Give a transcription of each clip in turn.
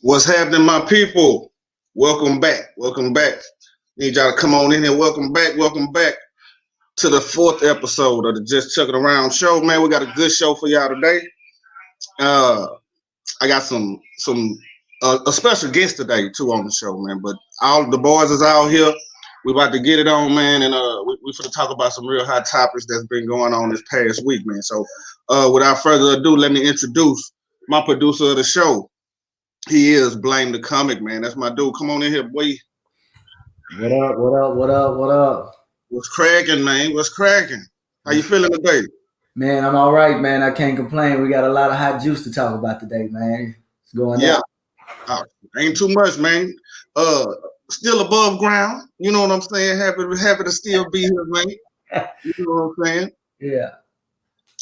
What's happening, my people? Welcome back. Welcome back. Need y'all to come on in here. Welcome back. Welcome back to the fourth episode of the Just Chuckin Around show. Man, we got a good show for y'all today. I got some a special guest today too on the show, man. But all the boys is out here. We about to get it on, man, and we finna talk about some real hot topics that's been going on this past week, man. So, without further ado, let me introduce my producer of the show. He is Blame the Comic, man. That's my dude. Come on in here, boy. What up? What up? What up? What up? What's cracking, man? What's cracking? How you feeling today? Man, I'm all right, man. I can't complain. We got a lot of hot juice to talk about today, man. It's going on. Ain't too much, man. Still above ground. You know what I'm saying? Happy to still be here, man. You know what I'm saying? Yeah.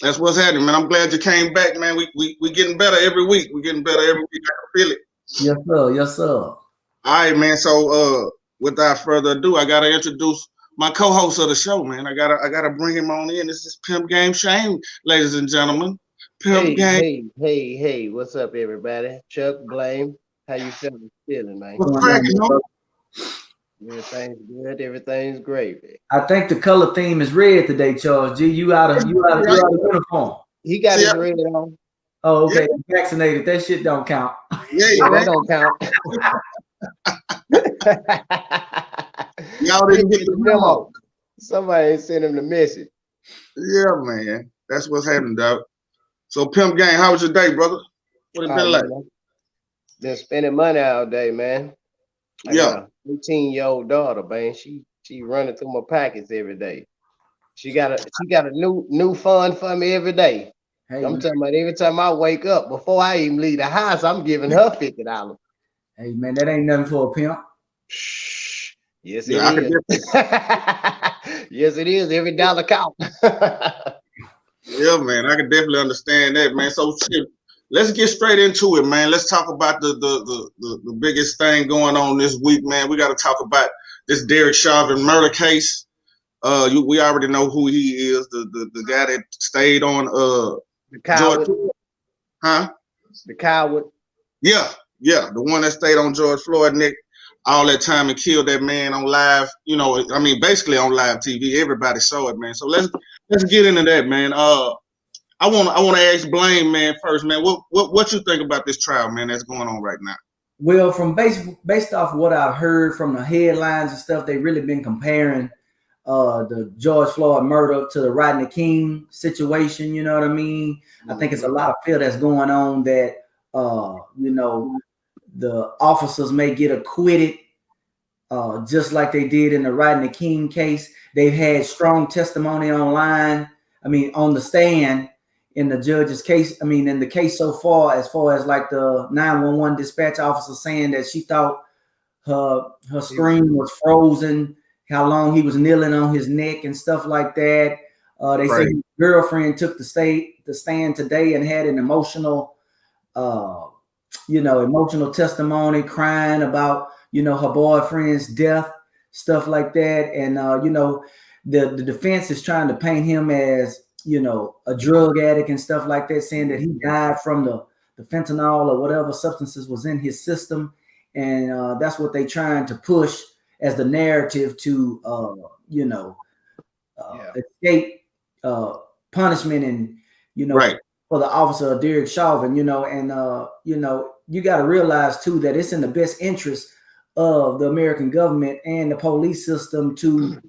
That's what's happening, man. I'm glad you came back, man. We getting better every week. We're getting better every week. I can feel it. Yes, sir. Yes, sir. All right, man. So without further ado, I gotta introduce my co-host of the show, man. I gotta bring him on in. This is Pimp Game Shane, ladies and gentlemen. Pimp Game. Hey, what's up, everybody? Chuck, Blame. How you feeling, man? What's cracking, man? Everything's good. Everything's great, man. I think the color theme is red today, Charles G. You out of uniform. He got his red on. Oh, okay. Yeah. Vaccinated. That shit don't count. Yeah, that don't count. Y'all didn't get the memo. Somebody sent him the message. Yeah, man. That's what's happening, dog. So, Pimp Gang, how was your day, brother? What it been like? Man. Been spending money all day, man. I got a 18-year-old daughter, man. She running through my pockets every day. She got a new fund for me every day. Hey, I'm talking about every time I wake up, before I even leave the house, I'm giving her $50. Hey man, that ain't nothing for a pimp. Yes, it is. Yes, it is. Every dollar counts. Yeah, man. I can definitely understand that, man. So let's get straight into it, man. Let's talk about the biggest thing going on this week, man. We got to talk about this Derek Chauvin murder case. We already know who he is, the guy that stayed on the coward. The coward. Yeah, the one that stayed on George Floyd neck all that time and killed that man on live. You know, I mean, basically on live TV. Everybody saw it, man. So let's get into that, man. I want to ask Blame, man, first, man. What you think about this trial, man, that's going on right now? Well, from based off what I've heard from the headlines and stuff, they really been comparing the George Floyd murder to the Rodney King situation. You know what I mean? I think it's a lot of fear that's going on that the officers may get acquitted, just like they did in the Rodney King case. They've had strong testimony online. I mean, on the stand. In the judge's case, I mean, in the case so far as like the 911 dispatch officer saying that she thought her screen was frozen, how long he was kneeling on his neck and stuff like that. They say his girlfriend took the stand today and had an emotional testimony, crying about, her boyfriend's death, stuff like that. And, the defense is trying to paint him as, a drug addict and stuff like that, saying that he died from the fentanyl or whatever substances was in his system. And that's what they're trying to push as the narrative to, escape punishment and, for the officer of Derek Chauvin, you got to realize too that it's in the best interest of the American government and the police system to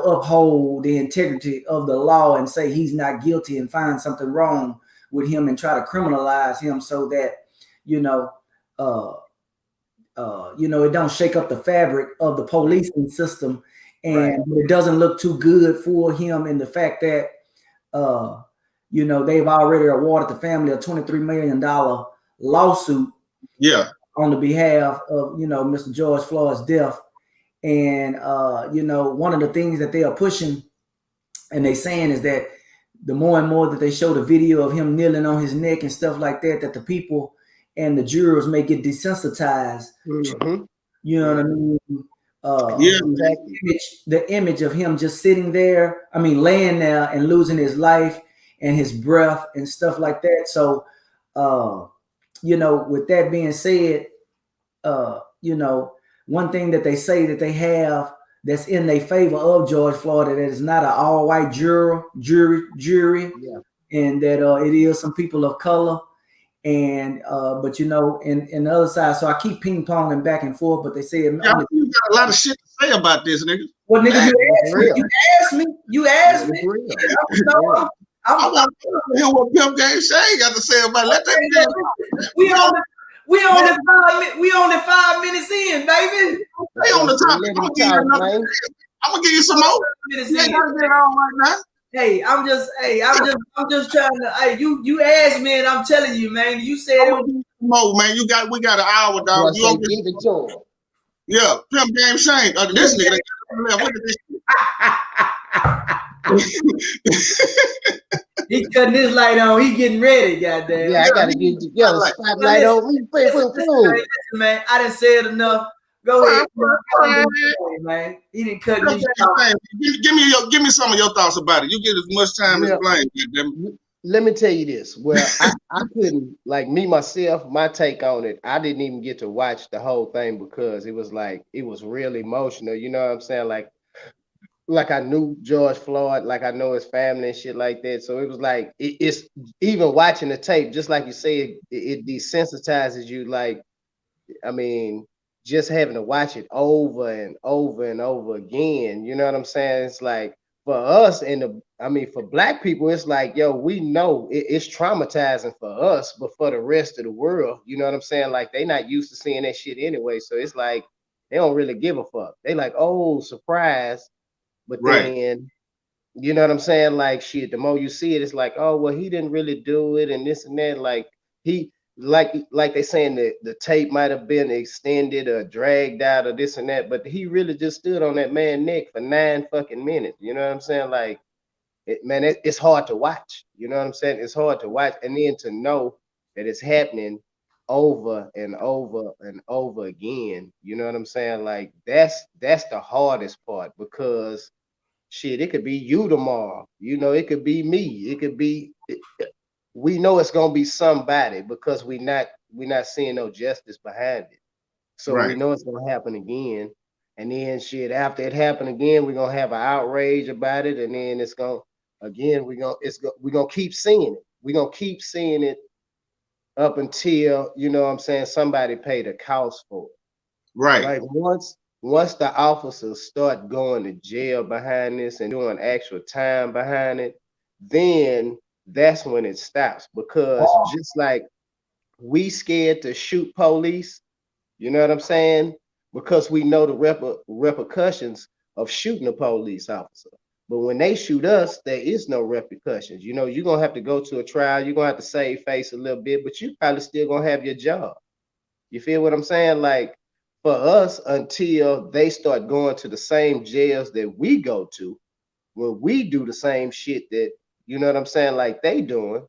uphold the integrity of the law and say he's not guilty and find something wrong with him and try to criminalize him so that, it don't shake up the fabric of the policing system. And it doesn't look too good for him in the fact that, they've already awarded the family a $23 million lawsuit on the behalf of, Mr. George Floyd's death. And, one of the things that they are pushing and they saying is that the more and more that they show the video of him kneeling on his neck and stuff like that, that the people and the jurors may get desensitized. Mm-hmm. You know what I mean? The image of him just sitting there, laying there and losing his life and his breath and stuff like that. So, with that being said, you know, one thing that they say that they have that's in their favor of George Floyd, that is not an all-white jury, Yeah. and that it is some people of color. And but you know, and the other side, so I keep ping-ponging back and forth, but they say you got a lot of shit to say about this, nigga. Well, nigga, you asked me. I want to hear what Pimp Game Shane got to say about it. Let that we only 5 minutes in, baby. Stay on the topic. I'm gonna give you some more. You ain't gotta get it all right now. Hey, I'm just trying to. Hey, you asked me, and I'm telling you, man. You said it was more, man. We got an hour, dog. You want to give it to him? Yeah, Pimp Game Shane. This nigga, look at this. He cutting his light on. He getting ready, goddamn. Yeah, I gotta get the spotlight on me. Listen, man, I didn't say it enough. Go ahead, man. He didn't cut me. Give me some of your thoughts about it. You get as much time as Blaine. Let me tell you this. Well, I couldn't, like, me myself, my take on it, I didn't even get to watch the whole thing because it was real emotional. You know what I'm saying? Like I knew George Floyd, like I know his family and shit like that. So it was like, it's even watching the tape, just like you said, it desensitizes you. Like, I mean, just having to watch it over and over and over again. You know what I'm saying? It's like, for us for Black people, it's like, yo, we know it's traumatizing for us, but for the rest of the world, you know what I'm saying? Like, they not used to seeing that shit anyway. So it's like, they don't really give a fuck. They like, oh, surprise. But then, you know what I'm saying? Like, shit, the more you see it, it's like, oh, well, he didn't really do it and this and that. Like, like they saying that the tape might have been extended or dragged out or this and that, but he really just stood on that man's neck for 9 fucking minutes. You know what I'm saying? Like, it's hard to watch. You know what I'm saying? It's hard to watch, and then to know that it's happening over and over and over again. You know what I'm saying? Like, that's the hardest part, because shit, it could be you tomorrow. You know, it could be me. It could be. We know it's gonna be somebody because we not seeing no justice behind it. So we know it's gonna happen again. And then shit, after it happened again, we're gonna have an outrage about it, and then it's gonna again, we're gonna keep seeing it. We're gonna keep seeing it up until, you know what I'm saying, somebody pay the cost for it. Right. Like, once the officers start going to jail behind this and doing actual time behind it, then that's when it stops. Because just like we scared to shoot police, you know what I'm saying? Because we know the repercussions of shooting a police officer. But when they shoot us, there is no repercussions. You know, you're gonna have to go to a trial, you're gonna have to save face a little bit, but you probably still gonna have your job. You feel what I'm saying? Like, for us, until they start going to the same jails that we go to, when we do the same shit that, you know what I'm saying, like they doing,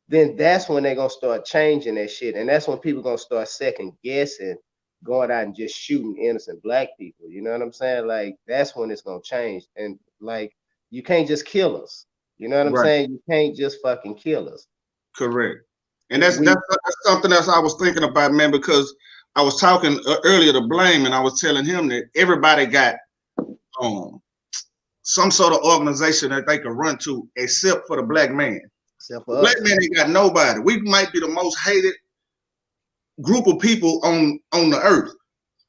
then that's when they're gonna start changing that shit. And that's when people gonna start second guessing, going out and just shooting innocent Black people. You know what I'm saying? Like, that's when it's gonna change. And like, you can't just kill us. You know what I'm saying? You can't just fucking kill us. Correct. And that's something else I was thinking about, man, because I was talking earlier to Blame, and I was telling him that everybody got some sort of organization that they can run to, except for the Black man. Except for Black man ain't got nobody. We might be the most hated group of people on the earth,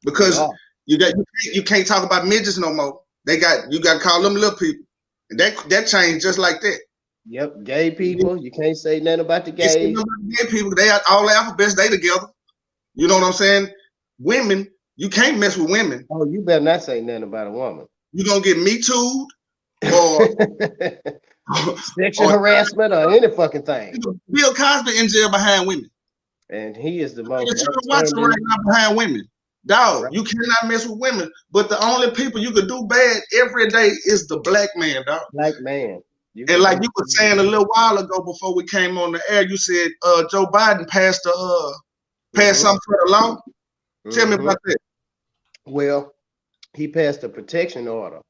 because you can't talk about midgets no more. You got to call them little people, and that changed just like that. Yep, gay people. You can't say nothing about the gays. Gay people, they are all alphabets. They together. You know what I'm saying? Women, you can't mess with women. Oh, you better not say nothing about a woman. You're gonna get Me Too'd or sexual harassment or any fucking thing. Bill Cosby in jail behind women, and he is the most watching right now behind women. Dog, you cannot mess with women. But the only people you could do bad every day is the Black man, dog. Black man. And like you were saying a little while ago before we came on the air, you said Joe Biden passed something for the law. Tell me about that. Well, he passed a protection order,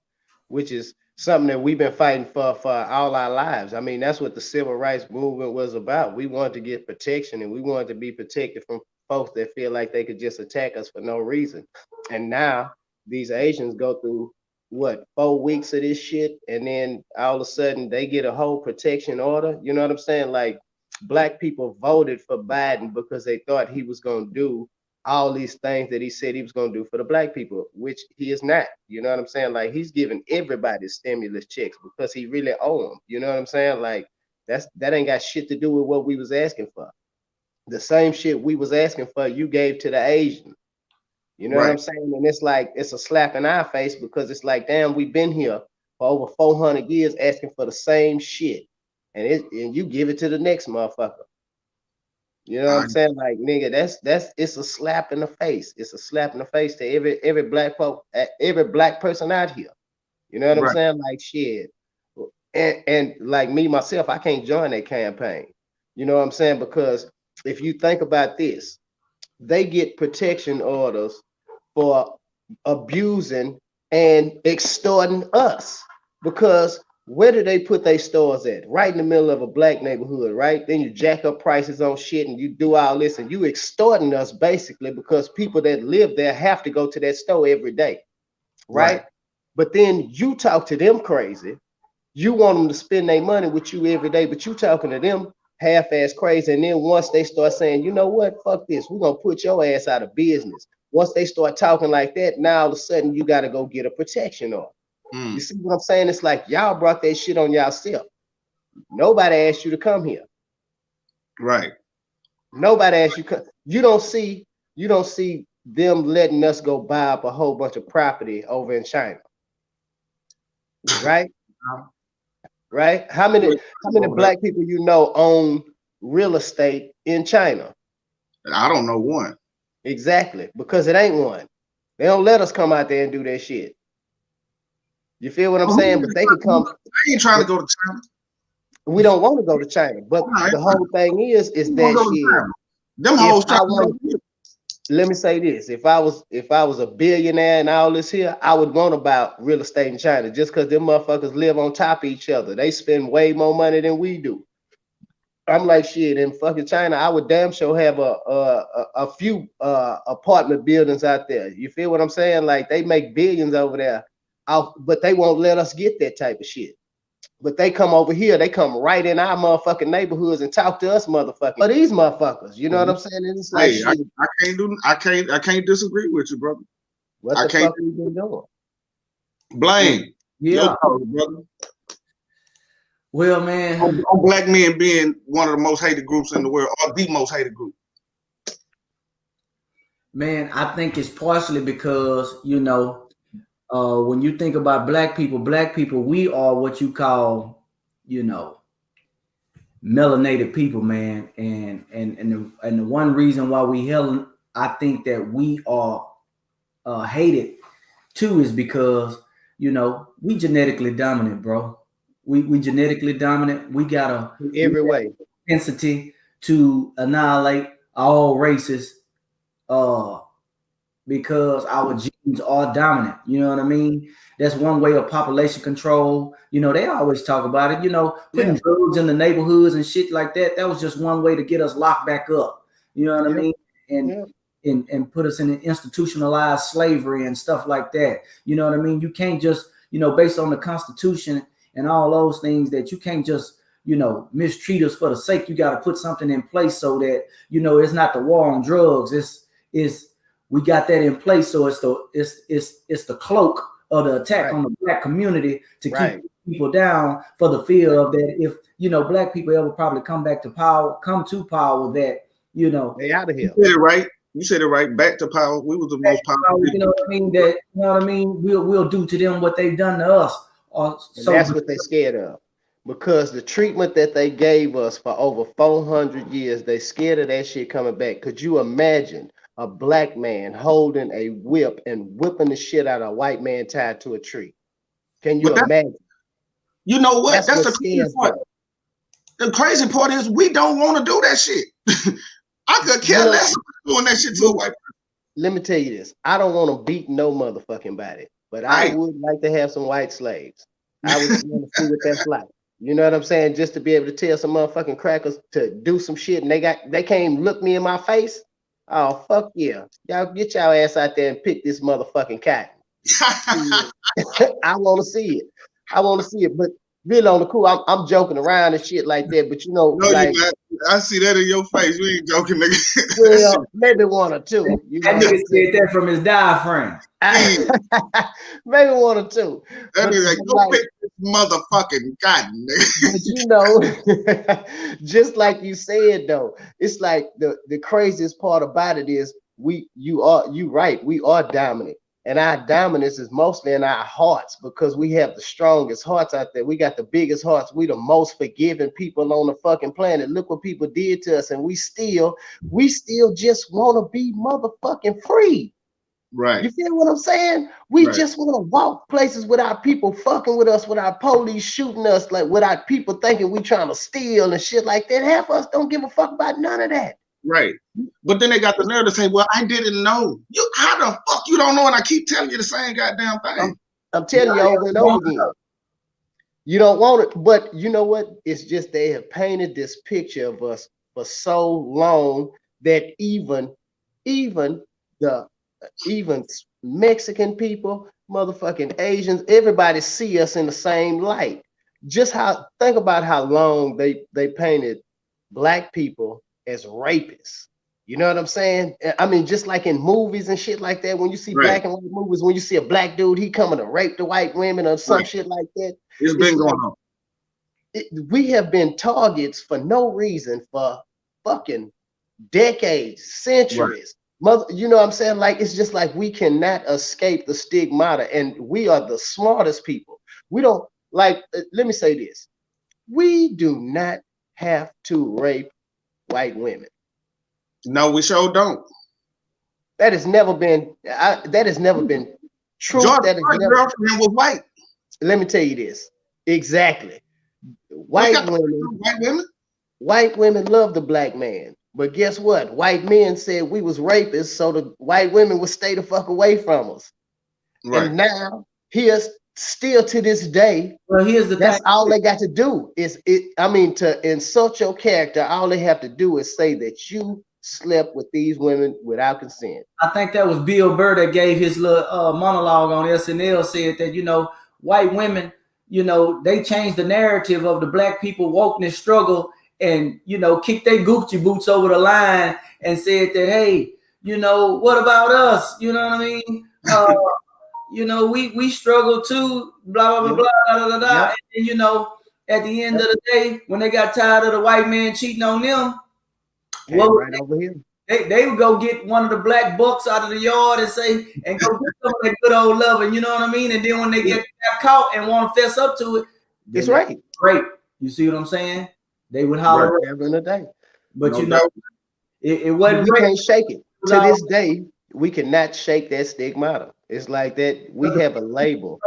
which is something that we've been fighting for all our lives. I mean, that's what the civil rights movement was about. We wanted to get protection, and we wanted to be protected from folks that feel like they could just attack us for no reason. And now these Asians go through what, 4 weeks of this shit, and then all of a sudden they get a whole protection order. You know what I'm saying? Like, black people voted for Biden because they thought he was going to do all these things that he said he was going to do for the black people, which he is not. You know what I'm saying? Like, he's giving everybody stimulus checks because he really owe them. You know what I'm saying? Like, that ain't got shit to do with what we was asking for. The same shit we was asking for, you gave to the Asian. You know what I'm saying? And it's like, it's a slap in our face because it's like, damn, we've been here for over 400 years asking for the same shit. And you give it to the next motherfucker. You know what I'm saying? Like, nigga, it's a slap in the face. It's a slap in the face to every black person out here. You know what I'm saying? Like, shit. And like me, myself, I can't join that campaign. You know what I'm saying? Because if you think about this, they get protection orders for abusing and extorting us. Because where do they put their stores at? Right in the middle of a black neighborhood, right? Then you jack up prices on shit and you do all this and you extorting us basically because people that live there have to go to that store every day, right? But then you talk to them crazy. You want them to spend their money with you every day, but you talking to them half-ass crazy. And then once they start saying, you know what, fuck this, we're going to put your ass out of business. Once they start talking like that, now all of a sudden you got to go get a protection order. You see what I'm saying? It's like y'all brought that shit on y'allself. Nobody asked you to come here. Right. Nobody asked you. You don't see them letting us go buy up a whole bunch of property over in China. Right? Right? How many black people you know own real estate in China? I don't know one. Exactly, because it ain't one. They don't let us come out there and do that shit. You feel what I'm saying? But they can come. I ain't trying to go to China. We don't want to go to China, but the whole thing is that shit. Them hoes. Let me say this: if I was a billionaire and all this here, I would want about real estate in China just because them motherfuckers live on top of each other. They spend way more money than we do. I'm like, shit, in fucking China, I would damn sure have a few apartment buildings out there. You feel what I'm saying? Like, they make billions over there, but they won't let us get that type of shit. But they come over here, they come right in our motherfucking neighborhoods and talk to us motherfuckers. But these motherfuckers, you know what I'm saying? And it's like, hey, I can't disagree with you, brother. What the fuck we been doing? Blame. Yeah. Brother. Well, man, on black men being one of the most hated groups in the world, or the most hated group. Man, I think it's partially because, you know, when you think about black people, we are what you call, you know, melanated people, man. And the one reason why I think that we are hated too is because, you know, we genetically dominant, bro. We genetically dominant. We got a every way propensity to annihilate all races, because our genes are dominant. You know what I mean? That's one way of population control. You know, they always talk about it, you know, putting drugs in the neighborhoods and shit like that. That was just one way to get us locked back up. You know what I mean? And put us in an institutionalized slavery and stuff like that. You know what I mean? You can't just, you know, based on the Constitution and all those things, that you can't just, you know, mistreat us for the sake. You got to put something in place so that, you know, it's not the war on drugs. It's we got that in place, so it's the cloak of the attack on the black community to keep people down, for the fear of that if, you know, black people ever probably come to power, that, you know, they out of here. You said it right. Back to power. We was the most powerful. You know what I mean? That, you know what I mean? We'll do to them what they've done to us. So that's what they're scared of, because the treatment that they gave us for over 400 years, they scared of that shit coming back. Could you imagine a black man holding a whip and whipping the shit out of a white man tied to a tree? Can you imagine? You know what? That's the crazy part. The crazy part is we don't want to do that shit. I could care less doing that shit to a white person. Let me tell you this. I don't want to beat no motherfucking body, but I would like to have some white slaves. I would want to see what that's like. You know what I'm saying? Just to be able to tell some motherfucking crackers to do some shit and they can't even look me in my face. Oh, fuck yeah. Y'all get y'all ass out there and pick this motherfucking cotton. I want to see it. I want to see it. But really on the cool, I'm joking around and shit like that. But you know, no, like I see that in your face. You ain't joking, nigga. Well, maybe one or two. You know, that nigga said that from his diaphragm. Maybe one or two. That is like, go pick this motherfucking cotton, nigga. But you know, just like you said though, it's like the craziest part about it is you right, we are dominant. And our dominance is mostly in our hearts because we have the strongest hearts out there. We got the biggest hearts. We the most forgiving people on the fucking planet. Look what people did to us, and we still just want to be motherfucking free. Right. You feel what I'm saying? We just want to walk places without people fucking with us, without police shooting us, like without people thinking we trying to steal and shit like that. Half of us don't give a fuck about none of that. Right. But then they got the nerve to say, well, I didn't know. You how the fuck you don't know? And I keep telling you the same goddamn thing. I'm telling you over and over again. You don't want it, but you know what? It's just they have painted this picture of us for so long that even Mexican people, motherfucking Asians, everybody see us in the same light. Just think about how long they painted black people as rapists. You know what I'm saying? I mean, just like in movies and shit like that, when you see black and white movies, when you see a black dude, he coming to rape the white women or some shit like that. It's been going on. We have been targets for no reason for fucking decades, centuries. You know what I'm saying? Like, it's just like we cannot escape the stigmata, and we are the smartest people. We don't like, let me say this. We do not have to rape white women. No, we sure don't. That has never been true. George, my girlfriend was white. Let me tell you this. Exactly. White women love the black man. But guess what? White men said we was rapists, so the white women would stay the fuck away from us. Right. And now, here's still to this day, well, that's all they got to do to insult your character, all they have to do is say that you slept with these women without consent. I think that was Bill Burr that gave his little monologue on SNL, said that, you know, white women, you know, they changed the narrative of the black people wokeness struggle and, you know, kicked their Gucci boots over the line and said that, hey, you know, what about us? You know what I mean? You know, we struggle too, blah, blah, blah, blah, blah, blah, blah. Yep. And, you know, at the end of the day, when they got tired of the white man cheating on them, they would go get one of the black bucks out of the yard and say, and go get some of that good old loving, you know what I mean? And then when they get caught and want to fess up to it, it's right. Great. You see what I'm saying? They would holler every other day. But you know, it wasn't. We can't shake it. To this day, we cannot shake that stigmata. It's like that we have a label.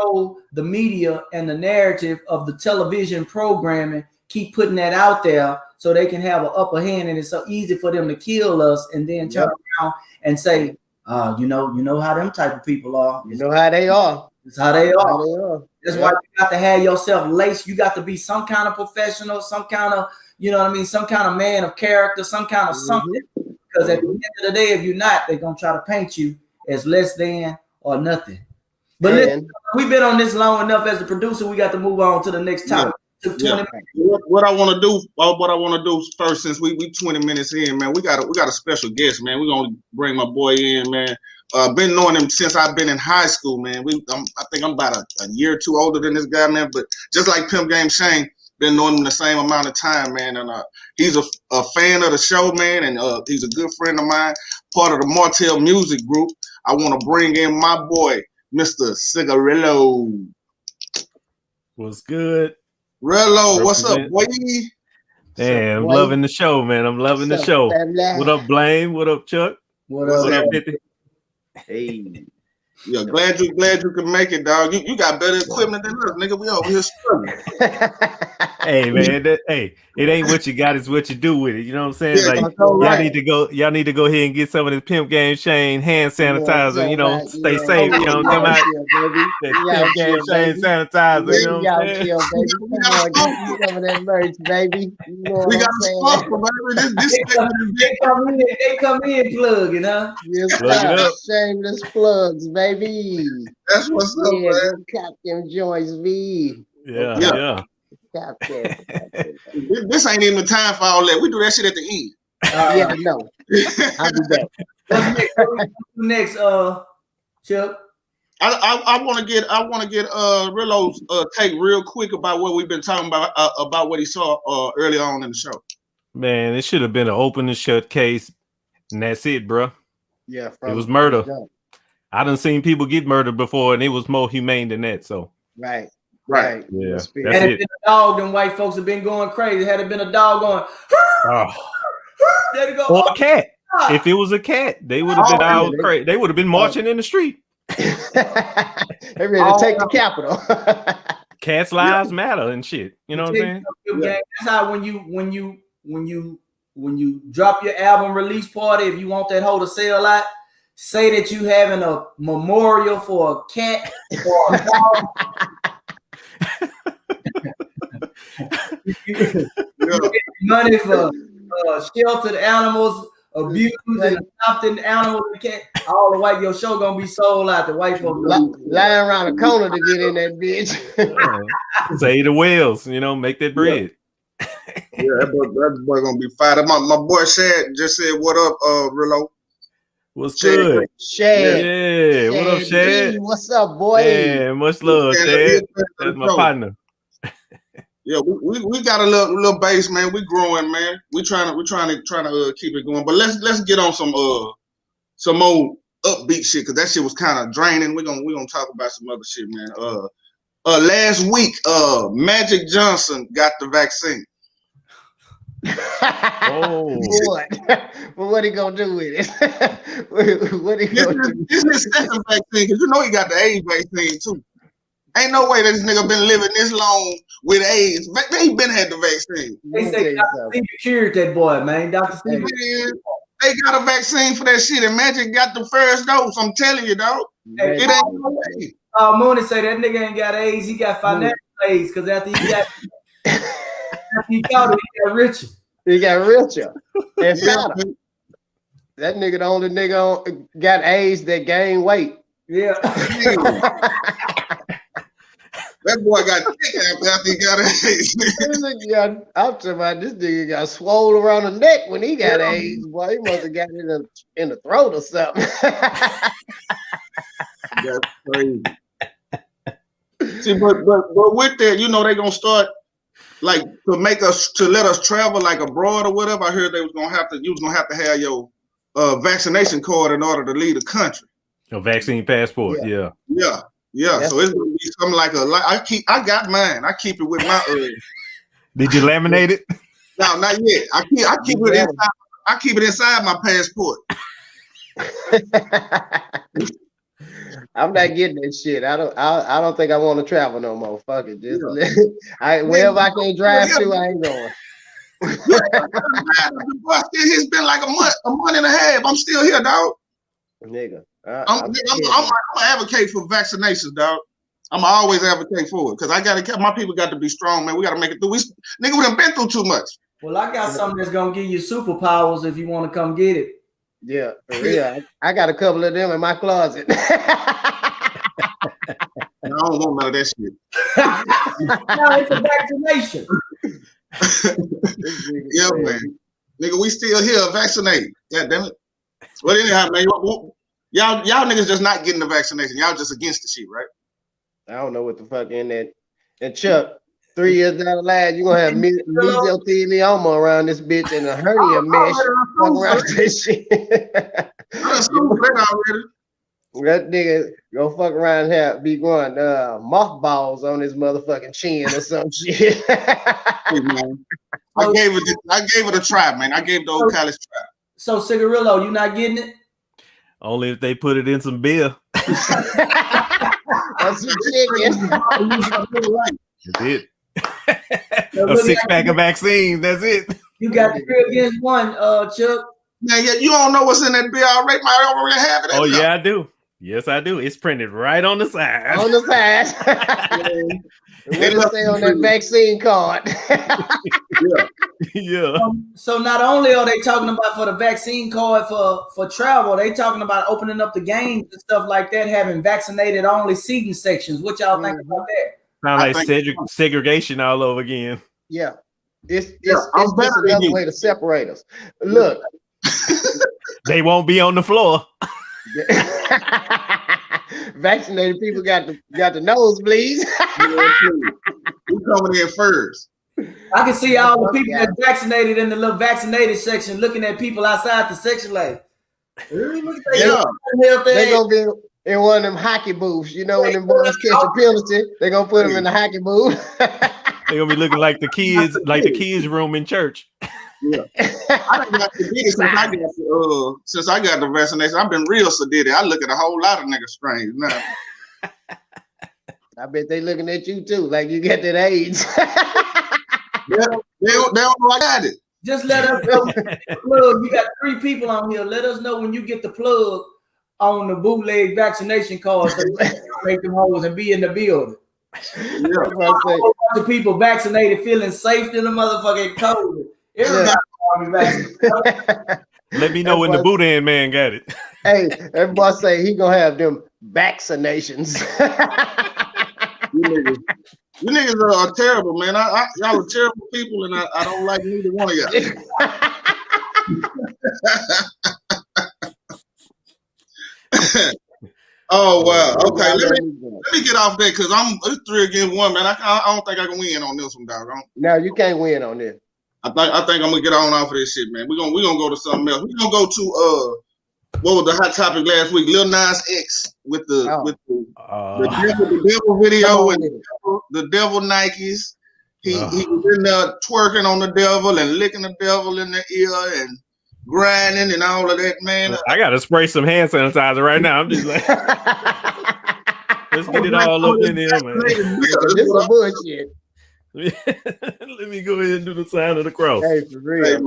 The media and the narrative of the television programming keep putting that out there so they can have an upper hand, and it's so easy for them to kill us and then turn around and say, you know how them type of people are. You know how they are. It's how they are. That's why you got to have yourself laced. You got to be some kind of professional, some kind of, you know what I mean, some kind of man of character, some kind of something. Because at the end of the day, if you're not, they're going to try to paint you as less than or nothing. But listen, we've been on this long enough as a producer. We got to move on to the next topic. What I want to do first, since we 20 minutes in, man, we got a special guest, man. We're gonna bring my boy in, man. Been knowing him since I've been in high school, man. I think I'm about a year or two older than this guy, man. But just like Pimp Game Shane, been knowing him the same amount of time, man. And he's a fan of the show, man, and he's a good friend of mine, part of the Martell Music Group. I want to bring in my boy, Mr. Cigarillo. What's good? Rello, what's up, boy? Damn, I'm loving the show, man. I'm loving the show. What up, Blame? What up, Chuck? What up, 50? Hey. Yeah, glad you can make it, dog. You got better equipment than us, nigga. We over here struggling. Hey man, it ain't what you got, it's what you do with it. You know what I'm saying? Yeah, like y'all need to go ahead and get some of this Pimp Game Shane hand sanitizer, stay safe. You know what I'm talking about? That Pimp Game Shane sanitizer, you know what I'm saying? Come on, get you some of that merch, baby. You know we what got a sponsor, baby. They come in plugging, huh? Yes, Plug it up. Shameless plugs, baby. That's what's up, man. Captain joins me. Yeah. Captain. This ain't even the time for all that. We do that shit at the end. Yeah, no. I'll be back. What's next, Chuck? I want to get Rillo's take real quick about what we've been talking about what he saw early on in the show. Man, it should have been an open and shut case, and that's it, bro. Yeah, it was murder. I done seen people get murdered before, and it was more humane than that. So right. Yeah, had it been a dog, then white folks have been going crazy. Had it been a dog going, go, or a cat. If it was a cat, they would have been out crazy. They would have been marching in the street. They ready to take the Capitol. Cats' lives matter and shit. You know what I'm saying? That's how when you drop your album release party, if you want that hoe to sell out, say that you having a memorial for a cat or a dog. Money for sheltered animals, abused and adopted animals. All the white, your show gonna be sold out. The white folks lying around the corner to get in that bitch. Say the whales, make that bread. Yeah, that boy gonna be fired. My boy Shad just said, "What up, Rillo?" What's good? Shad. Yeah. What up, Shad? What's up, boy? Man, much love, Shad. That's my partner. Yeah, we got a little base, man. We growing, man. We trying to keep it going. But let's get on some more upbeat shit, because that shit was kind of draining. We're gonna talk about some other shit, man. Last week, Magic Johnson got the vaccine. Oh, what he gonna do with it? What he gonna do? This is his second vaccine, because he got the AIDS vaccine too. Ain't no way this nigga been living this long with AIDS. He been had the vaccine. They say Dr. Steve cured that boy, man. Dr. Steve. They got a vaccine for that shit, and Magic got the first dose. I'm telling you, dog. It ain't no way. Mooney say that nigga ain't got AIDS. He got financial AIDS, because after he got he got richer. He got richer. And fatter. That nigga the only nigga got AIDS that gained weight. Yeah. That boy got thick after he got AIDS. I'm talking about this nigga got swole around the neck when he got AIDS. Boy, he must have got it in the throat or something. That's crazy. See, but with that, they gonna start like to let us travel like abroad or whatever. I heard you was gonna have to have your vaccination card in order to leave the country. A vaccine passport, yeah. So it's gonna be something like I got mine. I keep it with my. Did you laminate it? No, not yet. I keep it inside. I keep it inside my passport. I'm not getting that shit. I don't think I want to travel no more. Fuck it. Wherever I can drive to, I ain't going. It's been like a month and a half. I'm still here, dog. Nigga. I'm gonna advocate for vaccinations, dog. I'm always advocate for it, because my people got to be strong, man. We got to make it through. Nigga, we done been through too much. Well, I got something that's gonna give you superpowers if you want to come get it. Yeah, for real. I got a couple of them in my closet. I don't want none of that shit. No, it's a vaccination. Yeah, man. Nigga, we still here, vaccinated. God damn it. Well, anyhow, man, y'all niggas just not getting the vaccination. Y'all just against the shit, right? I don't know what the fuck in that. And Chuck, 3 years down the line, you're gonna have mesothelioma around this bitch and a hernia mesh around this shit. That nigga go fuck around here, be going mothballs on his motherfucking chin or some shit. Hey, man. I gave it a try, man. I gave the old college try. So Cigarillo, you not getting it? Only if they put it in some beer. That's some chicken. That's it. A 6-pack of vaccine. That's it. You got 3 against 1, Chuck. Yeah, you don't know what's in that bill already. Might already have it. Oh yeah, I do. Yes, I do. It's printed right on the side. On the side. It'll say on that vaccine card. Yeah. So not only are they talking about for the vaccine card for travel, they talking about opening up the games and stuff like that, having vaccinated only seating sections. What y'all think about that? Sound like segregation all over again. Yeah. It's just another way to separate us. Look. They won't be on the floor. Vaccinated people got the nosebleeds. We coming in first. I can see all the people that's vaccinated in the little vaccinated section looking at people outside the section like, They're gonna be in one of them hockey booths. You know, when them boys catch a penalty, they're gonna put them in the hockey booth. They're gonna be looking like the kids, room in church. Yeah. I got since I got the vaccination. I've been real sedated. I look at a whole lot of niggas strange now. I bet they looking at you too, like you got that AIDS. They don't know I got it. Just let us know. Plug. You got 3 people on here. Let us know when you get the plug on the bootleg vaccination card so you can make them hoes and be in the building. Yeah. The people vaccinated feeling safe in the motherfucking COVID. Everybody vaccinated. Let me know when the Boudin man got it. Hey, everybody say he gonna have them vaccinations. You niggas are terrible, man. Y'all are terrible people, and I don't like neither one of y'all. Oh wow. Okay, let me get off that because it's 3 against 1, man. I don't think I can win on this one, dog. No, you can't win on this. I think I'm gonna get on off of this shit, man. We're gonna go to something else. We're gonna go to what was the hot topic last week? Lil Nas X with the devil video and the devil Nikes. He was in there twerking on the devil and licking the devil in the ear and grinding and all of that, man. I gotta spray some hand sanitizer right now. I'm just like, let's get it all up in there, man. This is bullshit. Let me go ahead and do the sign of the cross. Hey, for real.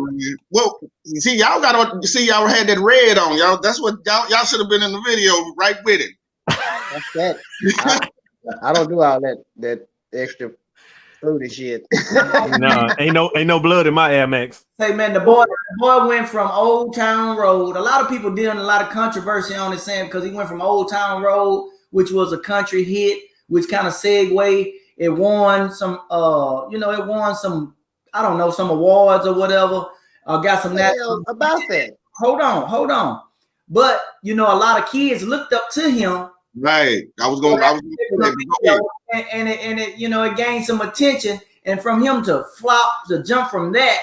Well, y'all had that red on, y'all. That's what y'all should have been in the video right with it. That's that. I don't do all that extra fruity shit. No, ain't no blood in my Air Max. Hey man, the boy went from Old Town Road. A lot of people dealing a lot of controversy on it, saying because he went from Old Town Road, which was a country hit, which kind of segued. It won some, I don't know, some awards or whatever. Got some national about that. Hold on. But a lot of kids looked up to him. Right. It gained some attention, and from him to jump from that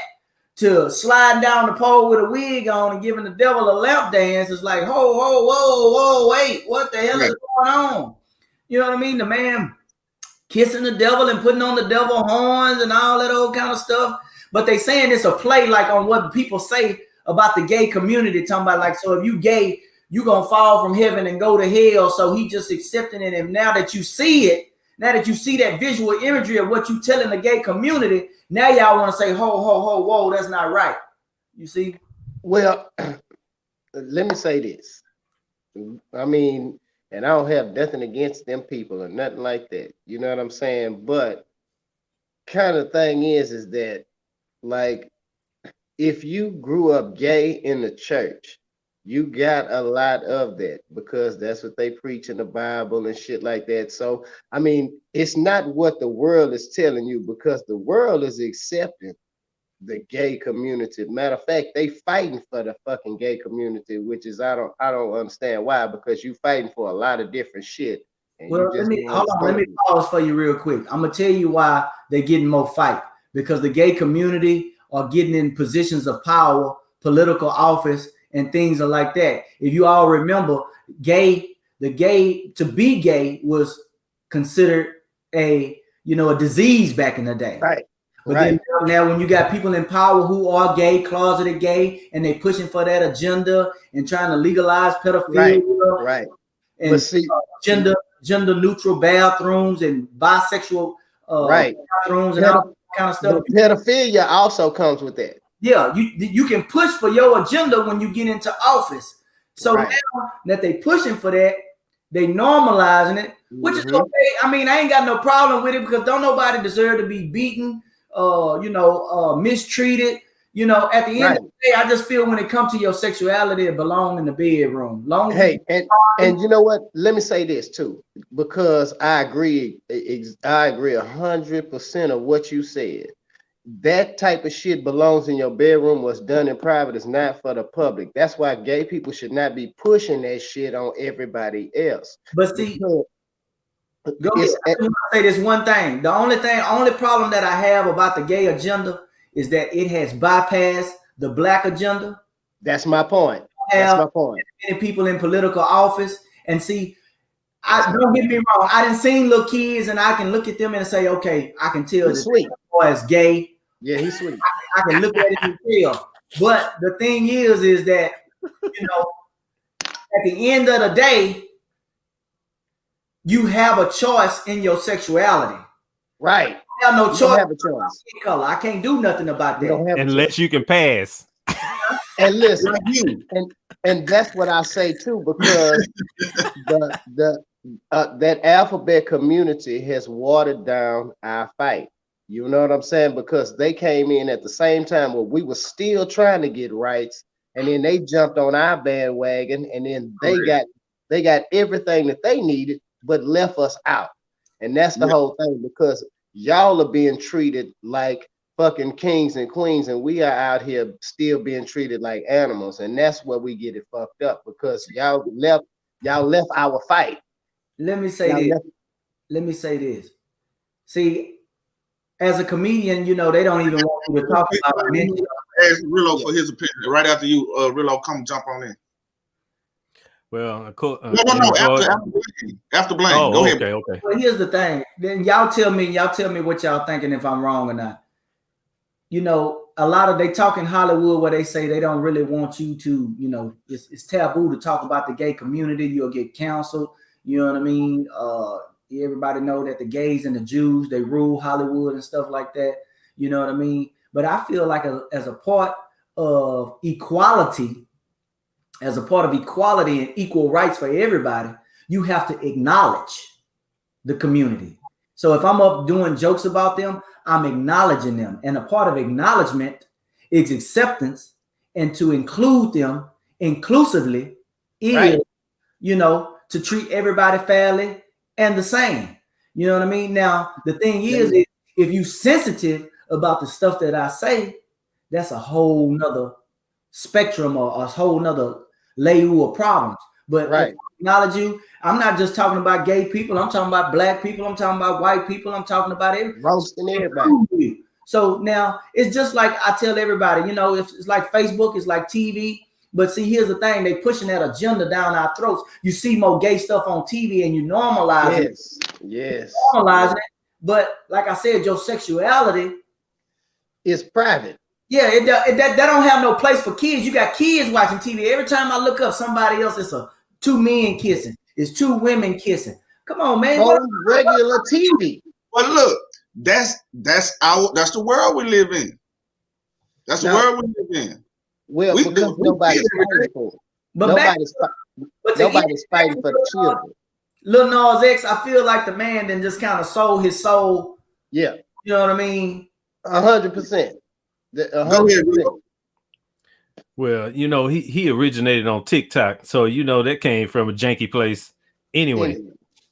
to sliding down the pole with a wig on and giving the devil a lap dance is like, whoa, wait, what the hell is going on? You know what I mean? The man kissing the devil and putting on the devil horns and all that old kind of stuff. But they saying it's a play like on what people say about the gay community, talking about like, so if you gay, you gonna fall from heaven and go to hell. So he just accepting it. And now that you see it, now that you see that visual imagery of what you telling the gay community, now y'all want to say, whoa, that's not right. You see? Well, let me say this. I mean, and I don't have nothing against them people or nothing like that. You know what I'm saying? But kind of thing is that, like, if you grew up gay in the church, you got a lot of that because that's what they preach in the Bible and shit like that. So, I mean, it's not what the world is telling you because the world is accepting the gay community. Matter of fact, they fighting for the fucking gay community, which is I don't understand why, because you fighting for a lot of different shit. Well, let me pause for you real quick. I'm gonna tell you why they're getting more fight, because the gay community are getting in positions of power, political office, and things are like that. If you all remember, to be gay was considered a disease back in the day. Right. But then now when you got people in power who are gay, closeted gay, and they pushing for that agenda and trying to legalize pedophilia, right. and gender neutral bathrooms and bisexual bathrooms and all kind of stuff. Pedophilia also comes with that. Yeah, you can push for your agenda when you get into office. So now that they pushing for that, they normalizing it, which is okay. I mean, I ain't got no problem with it because don't nobody deserve to be beaten, mistreated. You know, at the end of the day, I just feel when it comes to your sexuality, it belongs in the bedroom. And you know what? Let me say this too, because I agree 100% of what you said. That type of shit belongs in your bedroom. What's done in private is not for the public. That's why gay people should not be pushing that shit on everybody else. But see, I just want to say this one thing. The only problem that I have about the gay agenda is that it has bypassed the black agenda. That's my point. That's my point. Many people in political office, and see, don't get me wrong. I didn't see little kids, and I can look at them and say, okay, I can tell this boy is gay. Yeah, he's sweet. I can look at it and tell. But the thing is that, you know, at the end of the day, you have a choice in your sexuality. Right. You have no choice. You don't have a choice. Color. I can't do nothing about that. Unless you can pass. And listen, and that's what I say too, because that alphabet community has watered down our fight. You know what I'm saying? Because they came in at the same time where we were still trying to get rights, and then they jumped on our bandwagon, and then they got everything that they needed, but left us out. And that's the whole thing, because y'all are being treated like fucking kings and queens, and we are out here still being treated like animals, and that's where we get it fucked up, because y'all left our fight. Let me say this. See, as a comedian, you know, they don't even want you to talk about mental. Ask Rillo for his opinion. Right after you, Rillo, come jump on in. Well, no. After Blaine. Go ahead. Okay. Well, here's the thing. Then y'all tell me what y'all thinking, if I'm wrong or not. You know, they talk in Hollywood where they say they don't really want you to, you know, it's taboo to talk about the gay community. You'll get canceled. You know what I mean? Everybody know that the gays and the Jews, they rule Hollywood and stuff like that. You know what I mean? But I feel like as a part of equality and equal rights for everybody, you have to acknowledge the community. So if I'm up doing jokes about them, I'm acknowledging them. And a part of acknowledgement is acceptance, and to include them inclusively is, you know, to treat everybody fairly and the same. You know what I mean? Now, the thing is if you sensitive about the stuff that I say, that's a whole nother spectrum or a whole nother layer of problems. But if I acknowledge you, I'm not just talking about gay people. I'm talking about black people. I'm talking about white people. I'm talking about roasting everybody. So now it's just like I tell everybody, you know, it's like Facebook, it's like TV. But see, here's the thing: they pushing that agenda down our throats. You see more gay stuff on TV, and you normalize it. Yes, normalize it. But like I said, your sexuality is private. Yeah, that don't have no place for kids. You got kids watching TV. Every time I look up somebody else, it's two men kissing. It's two women kissing. Come on, man. Regular TV. Well, look, that's the world we live in. That's the world we live in. Well, because nobody's fighting for it. Nobody's fighting for the children. Lil Nas X, I feel like the man then just kind of sold his soul. Yeah. You know what I mean? 100%. Well, you know, he originated on TikTok, so you know that came from a janky place anyway.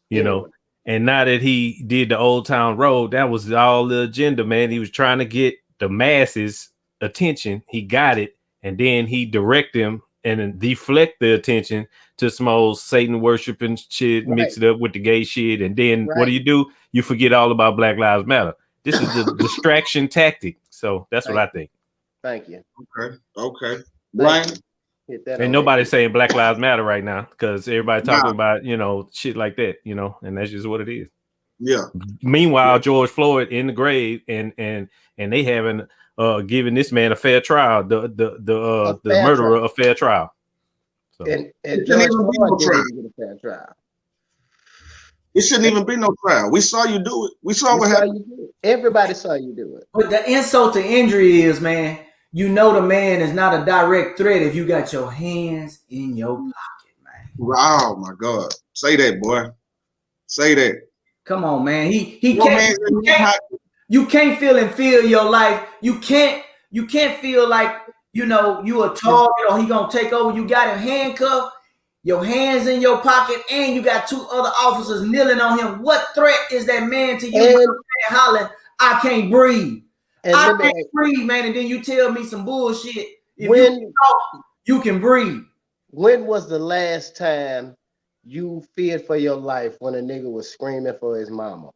You know, and now that he did the Old Town Road, that was all the agenda, man. He was trying to get the masses attention. He got it, and then he direct them and then deflect the attention to some old Satan worshiping shit, mix it up with the gay shit, and then what do? You forget all about Black Lives Matter. This is the distraction tactic. So that's what I think. Thank you. Okay. Brian? Ain't nobody saying Black Lives Matter right now because everybody talking about, you know, shit like that, you know, and that's just what it is. Yeah. Meanwhile, George Floyd in the grave and they haven't given this man a fair trial, the murderer a fair trial. So. And George Floyd didn't even get a fair trial. It shouldn't even be no trial. We saw you do it. We saw what happened. Everybody saw you do it. But the insult to injury is, man, you know the man is not a direct threat if you got your hands in your pocket, man. Oh my God. Say that, boy. Say that. Come on, man. You can't feel and feel your life. You can't feel like, you know, you a target or he gonna take over. You got him handcuffed, your hands in your pocket, and you got 2 other officers kneeling on him. What threat is that man to you? Hollering, I can't breathe. I can't breathe, man. And then you tell me some bullshit. If you can breathe. When was the last time you feared for your life when a nigga was screaming for his mama?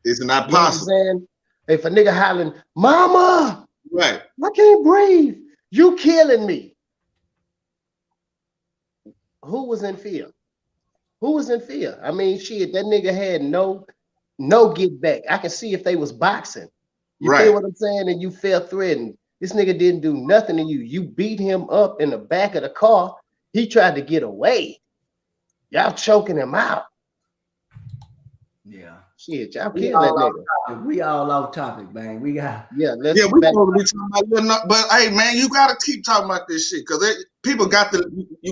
It's not possible. You know if a nigga hollering, mama, right? I can't breathe. You killing me. Who was in fear? Who was in fear? I mean, shit, that nigga had no get back. I can see if they was boxing. You feel what I'm saying? And you felt threatened. This nigga didn't do nothing to you. You beat him up in the back of the car. He tried to get away. Y'all choking him out. Yeah. Shit, y'all killed that nigga. We all off topic, man. We got we supposed to be talking about, but hey, man, you gotta keep talking about this shit because people you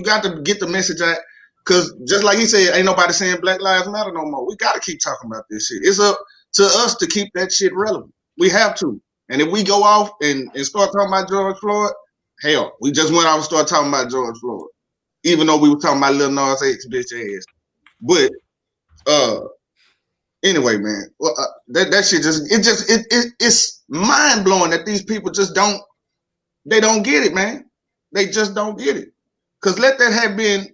got to get the message out. Because just like he said, ain't nobody saying Black Lives Matter no more. We gotta keep talking about this shit. It's up to us to keep that shit relevant. We have to. And if we go off and start talking about George Floyd, hell, we just went off and started talking about George Floyd, even though we were talking about Lil Nas X bitch ass. But anyway, man, that shit it's mind blowing that these people just don't get it, man. They just don't get it. Cause let that have been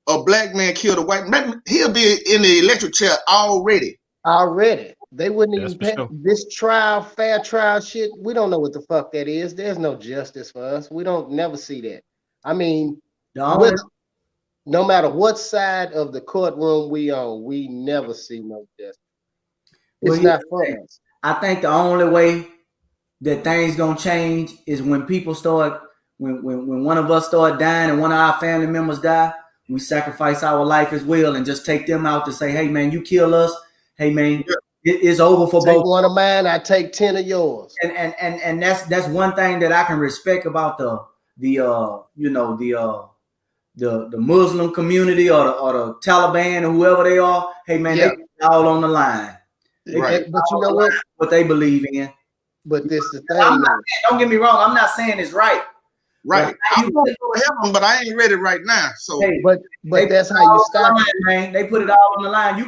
a black man killed a white man, he'll be in the electric chair already. They wouldn't even pay this fair trial shit. We don't know what the fuck that is. There's no justice for us. We don't never see that. I mean, no matter what side of the courtroom we on, we never see no justice. It's not for us. I think the only way that things gonna change is when people start, when one of us start dying and one of our family members die, we sacrifice our life as well and just take them out to say, hey man, you kill us. Hey man, it's over for both. Take one of mine, I take 10 of yours. And that's one thing that I can respect about the Muslim community or the Taliban or whoever they are. Hey man, they all on the line. But you know what they believe in. But this is the thing. Don't get me wrong. I'm not saying it's right. Right. I'm going to go to heaven, but I ain't ready right now. So, but that's how you stop it, man. They put it all on the line. You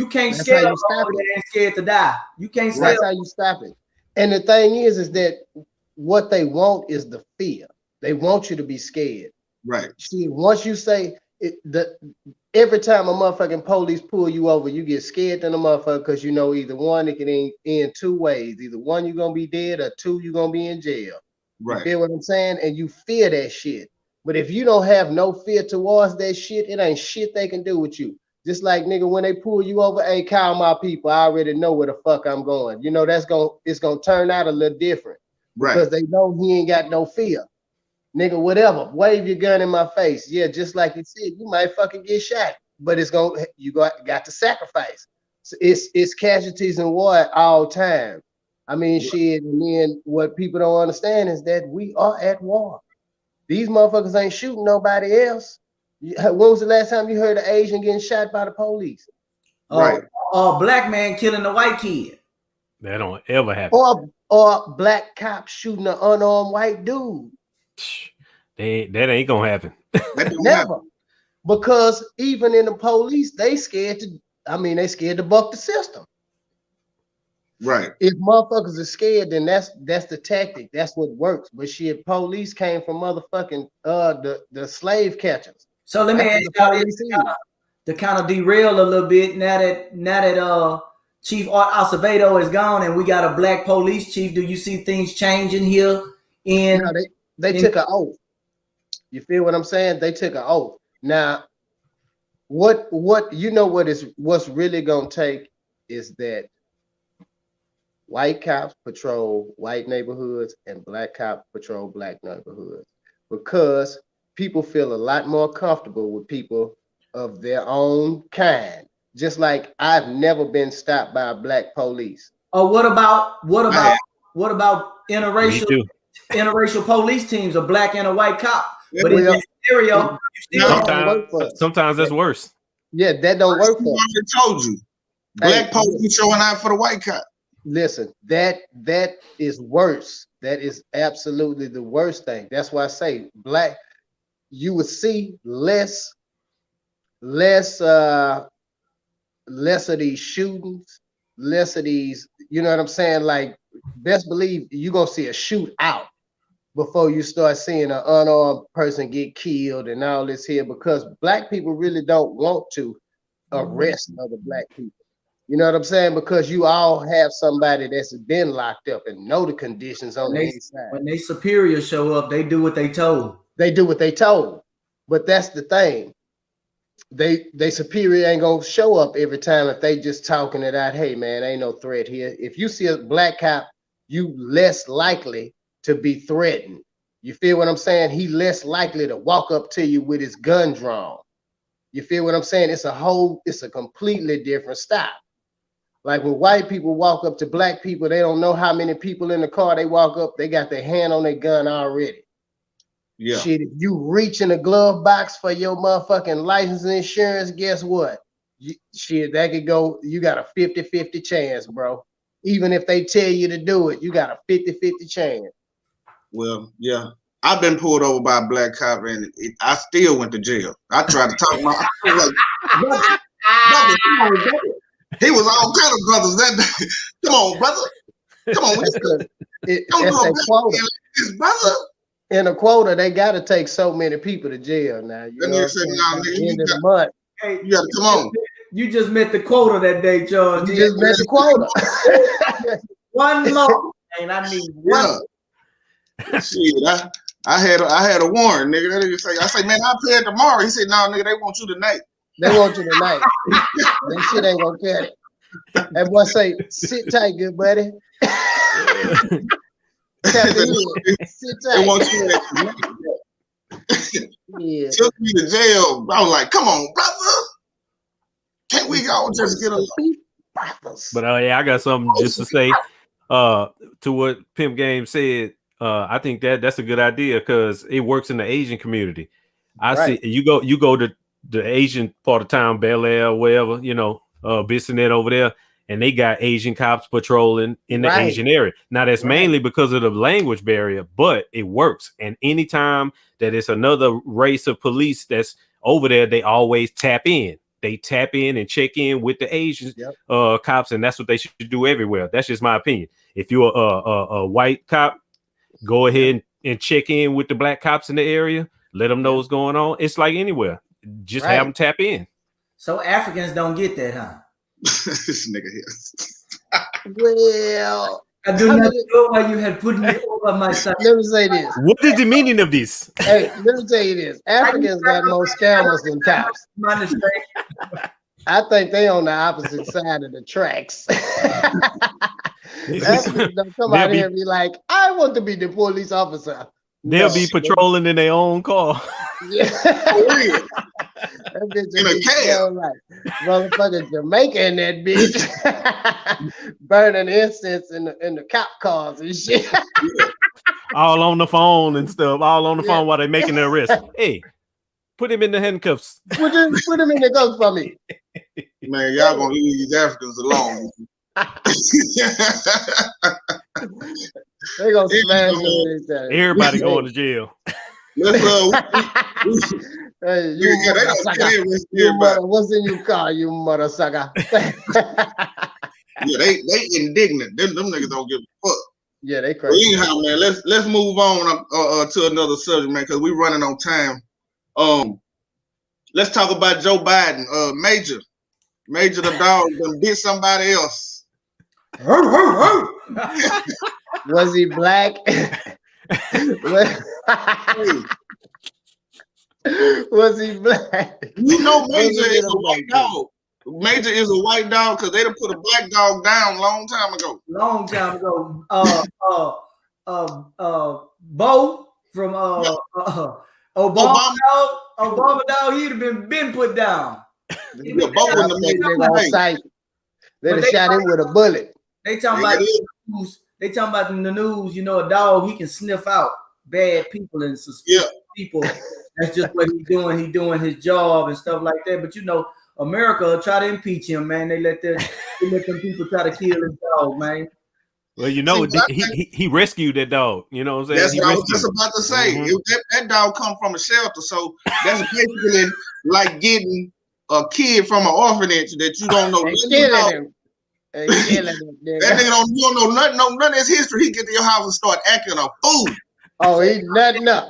can't scare them that ain't scared to die. You can't scare. That's how you stop it. And the thing is that what they want is the fear. They want you to be scared. Right. See, once you say every time a motherfucking police pull you over, you get scared than a motherfucker because you know either one, it can end 2 ways. Either one, you're gonna be dead, or 2, you're gonna be in jail. Right. You feel what I'm saying? And you fear that shit. But if you don't have no fear towards that shit, it ain't shit they can do with you. Just like nigga, when they pull you over, hey, call my people. I already know where the fuck I'm going. You know, it's gonna turn out a little different. Right. Because they know he ain't got no fear. Nigga, whatever. Wave your gun in my face. Yeah, just like you said, you might fucking get shot. But you got to sacrifice. So it's casualties in war at all time. I mean, shit, and then what people don't understand is that we are at war. These motherfuckers ain't shooting nobody else. When was the last time you heard an Asian getting shot by the police? Right. Or a black man killing a white kid. That don't ever happen. Or black cops shooting an unarmed white dude. That ain't gonna happen. Never. Because even in the police, they scared to buck the system. Right. If motherfuckers are scared, then that's the tactic. That's what works. But shit, police came from motherfucking the slave catchers. So let me ask y'all to kind of derail a little bit. Now that Chief Art Acevedo is gone and we got a black police chief, do you see things changing here? They took an oath. You feel what I'm saying? They took an oath. Now, what's really gonna take is that white cops patrol white neighborhoods and black cops patrol black neighborhoods. because people feel a lot more comfortable with people of their own kind. Just like I've never been stopped by a black police. Oh, what about interracial police teams, a black and a white cop? But in this scenario, sometimes that's worse. Yeah, that don't work for I told you. Black police showing out for the white cop. Listen, that is worse. That is absolutely the worst thing. That's why I say black, you would see less of these shootings, less of these, you know what I'm saying? Like, best believe you're gonna see a shootout before you start seeing an unarmed person get killed and all this here, because black people really don't want to arrest other black people. You know what I'm saying? Because you all have somebody that's been locked up and know the conditions on the inside. When they superiors show up, they do what they told. They do what they told. But that's the thing. They superior ain't gonna show up every time if they just talking it out. Hey man, ain't no threat here. If you see a black cop, you less likely to be threatened. You feel what I'm saying? He less likely to walk up to you with his gun drawn. You feel what I'm saying? It's a completely different style. Like when white people walk up to black people, they don't know how many people in the car they walk up, they got their hand on their gun already. Yeah. Shit, if you reach in the glove box for your motherfucking license and insurance, guess what? That could go, you got a 50-50 chance, bro. Even if they tell you to do it, you got a 50-50 chance. Well, yeah. I've been pulled over by a black cop and I still went to jail. I tried to talk my brother. He was all kind of brothers that day. Come on, brother. Come on. It's a quota. Brother. In a quota, they got to take so many people to jail now. You know what I'm saying? At the end of the month. Hey, you got to come on. You just met the quota that day, George. You just met the quota. One more. And I need one. Yeah. Shit, I had a warrant, nigga. That nigga say, I say, man, I'll pay it tomorrow. He said, no, nigga, they want you tonight. They want you tonight. That shit ain't gonna cut it. That boy say, sit tight, good buddy. Sit tight. They want you yeah. Took me to jail. I was like, come on, brother. Can't we all just get along? But yeah, I got something just to say to what Pimp Game said. I think that's a good idea because it works in the Asian community. See you go to the Asian part of town, Bel Air, wherever, you know, Bissonnette over there, and they got Asian cops patrolling in the Asian area. Now that's mainly because of the language barrier, but it works. And anytime that it's another race of police that's over there, they always tap in. They tap in and check in with the Asian cops, and that's what they should do everywhere. That's just my opinion. If you're a white cop, go ahead and check in with the black cops in the area. Let them know what's going on. It's like anywhere. Just have them tap in. So Africans don't get that, huh? This nigga here. Well, I do not know why you had put me over my side. Let me say this. What is the meaning of this? Hey, let me tell you this. Africans got more scammers than cops. I think they on the opposite side of the tracks. Africans don't come out here and be like, I want to be the police officer. They'll be patrolling in their own car. Yeah. That bitch in a cab. Like, motherfucking Jamaica in that bitch. Burning incense in the cop cars and shit. All on the phone and stuff. All on the phone while they're making their arrest. Hey, put him in the handcuffs. Put him in the cuffs for me. Man, y'all gonna leave these Africans alone. They gonna smash everybody going to jail. Let's hey, what's in your car, you mother sucker? Yeah, they indignant. Them niggas don't give a fuck. Yeah, they crazy. Anyhow, man, let's move on to another subject, man, because we're running on time. Let's talk about Joe Biden. Major the dog done bit somebody else. Was he black? Was he black? You know Major is a white dog. Major is a white dog because they done put a black dog down long time ago. Bo from Obama dog, he'd have been put down. They shot him with a bullet. They talking about in the news, you know, a dog, he can sniff out bad people and suspicious people. That's just what he's doing. He's doing his job and stuff like that. But you know, America try to impeach him, man. They let them people try to kill his dog, man. Well, you know, he rescued that dog. You know what I'm saying? That's what I was just about to say. That dog come from a shelter, so that's basically like getting a kid from an orphanage that you don't know nothing about. That nigga don't know none of his history. He get to your house and start acting a fool. Oh, he's nutting up.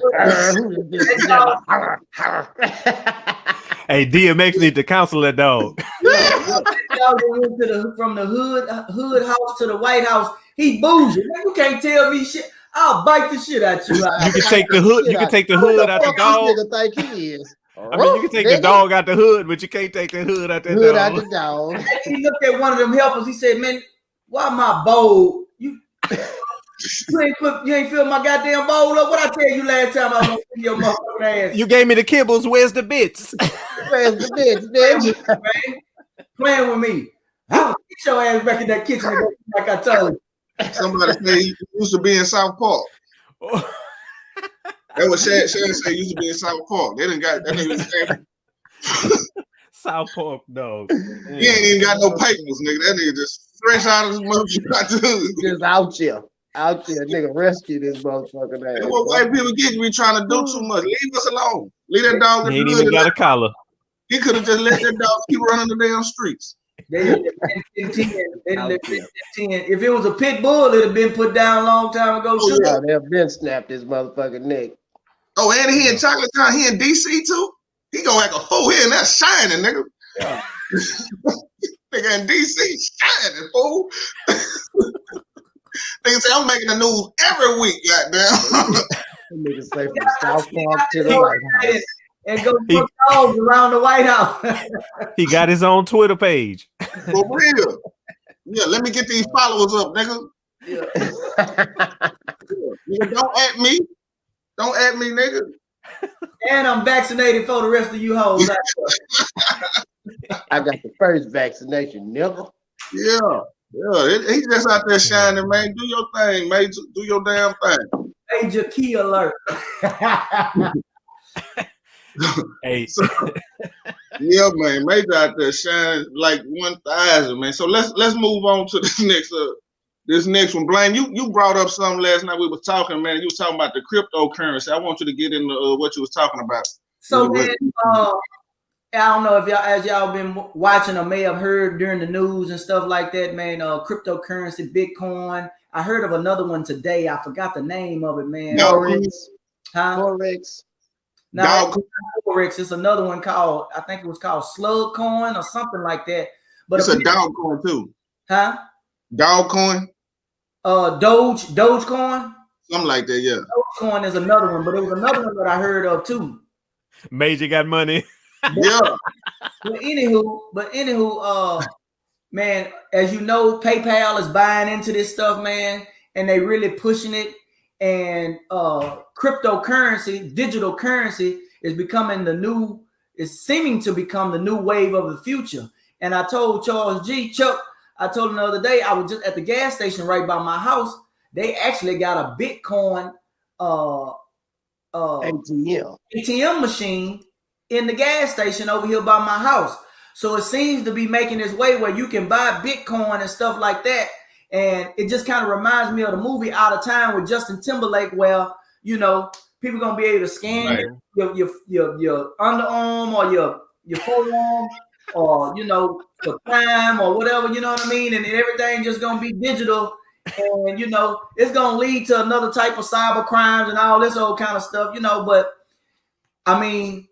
Hey, DMX need to counsel that dog. From the hood house to the White House, he bougie. You can't tell me shit. I'll bite the shit out you. You can take the hood. You can take the hood out the dog. Think he is. I mean, you can take the dog out the hood, but you can't take the hood out the dog. He looked at one of them helpers. He said, "Man, why my bowl? You ain't fill my goddamn bowl up. What I tell you last time I was gonna see your motherfucking ass? You gave me the kibbles. Where's the bits? Where's the bits, bitch? Playing with me. Get your ass back in that kitchen like I told you." Somebody say he used to be in South Park. That was Shad said used to be in South Park. They didn't got that nigga. South Park, dog. He ain't even got no papers, nigga. That nigga just fresh out of his motherfucker. Just out here, nigga. Rescue this motherfucker. That's what white people get. We trying to do too much. Leave us alone. Leave that dog. He ain't even got a collar. He could have just let that dog keep running the damn streets. They left 10. If it was a pit bull, it'd have been put down a long time ago. They have been snapped his motherfucking neck. Oh, and he in Chocolate Town. He in DC too. He gonna act a fool here, and that's shining, nigga. Yeah. Nigga in DC shining, fool. Nigga say I'm making the news every week, goddamn. Nigga say from South Park to the White House. And go put dogs around the White House. He got his own Twitter page. For real. Yeah, let me get these followers up, nigga. Yeah. Nigga, don't at me. Don't at me, nigga. And I'm vaccinated for the rest of you hoes. I got the first vaccination, nigga. Yeah. He's just out there shining, man. Do your thing, man. Do your damn thing. Major key alert. Hey. So, yeah, man. Major out there shining like 1,000, man. So let's move on to this next one. Blaine, you brought up something last night. We were talking, man. You was talking about the cryptocurrency. I want you to get into what you was talking about. So, man, I don't know if y'all been watching or may have heard during the news and stuff like that, man. Cryptocurrency, Bitcoin. I heard of another one today. I forgot the name of it, man. Forex. No, Forex. It's another one called, I think it was called Slug Coin or something like that. But it's a dog coin too. Huh? Dog coin? Dogecoin? Something like that, yeah. Dogecoin is another one, but it was another one that I heard of too. Major got money. Yeah. But anywho, man, as you know, PayPal is buying into this stuff, man, and they really pushing it. And cryptocurrency, digital currency is seeming to become the new wave of the future. And I told Chuck, I told him the other day, I was just at the gas station right by my house. They actually got a Bitcoin ATM machine in the gas station over here by my house. So it seems to be making its way where you can buy Bitcoin and stuff like that. And it just kind of reminds me of the movie Out of Time with Justin Timberlake, where, you know, people gonna be able to scan your underarm or your forearm, or, you know, for crime or whatever, you know what I mean? And everything just gonna be digital, and, you know, it's gonna lead to another type of cyber crimes and all this old kind of stuff, you know. But I mean,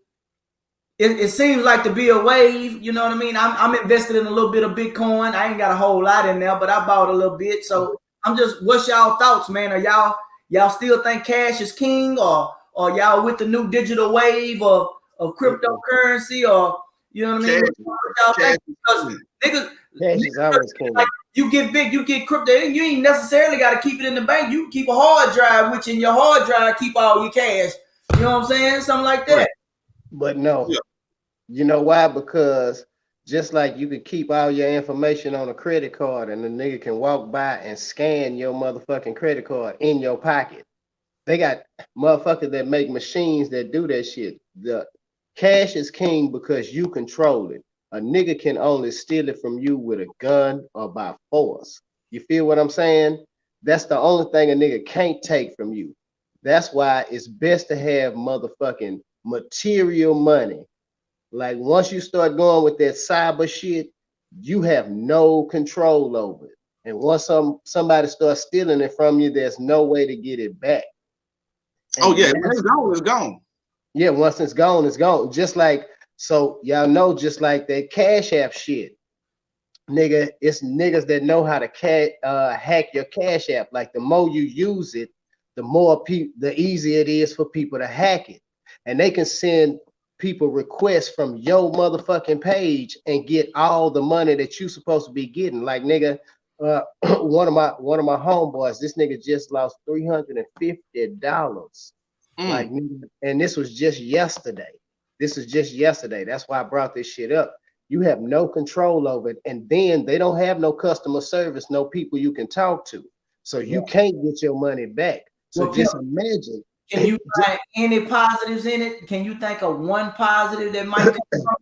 it seems like to be a wave, you know what I mean? I'm invested in a little bit of Bitcoin. I ain't got a whole lot in there, but I bought a little bit. So I'm just, what's y'all thoughts, man? Are y'all still think cash is king, or y'all with the new digital wave of cryptocurrency, or, you know what I mean? Cash is always king. you get big, you get crypto. You ain't necessarily got to keep it in the bank. You can keep a hard drive, which in your hard drive keep all your cash. You know what I'm saying? Something like that. But no, you know why? Because just like you could keep all your information on a credit card and the nigga can walk by and scan your motherfucking credit card in your pocket. They got motherfuckers that make machines that do that shit. The cash is king because you control it. A nigga can only steal it from you with a gun or by force. You feel what I'm saying? That's the only thing a nigga can't take from you. That's why it's best to have motherfucking material money. Like once you start going with that cyber shit, you have no control over it. And once somebody starts stealing it from you, there's no way to get it back. And it's gone, it's gone. Yeah, once it's gone, it's gone. Just like, so y'all know, just like that Cash App shit. Nigga, it's niggas that know how to hack your Cash App. Like the more you use it, the easier it is for people to hack it. And they can send people requests from your motherfucking page and get all the money that you supposed to be getting. Like nigga, one of my homeboys, this nigga just lost $350. Like, and this was just yesterday. That's why I brought this shit up. You have no control over it, and then they don't have no customer service, no people you can talk to, so you can't get your money back. So well, just imagine. Can you find any positives in it? Can you think of one positive that might come from?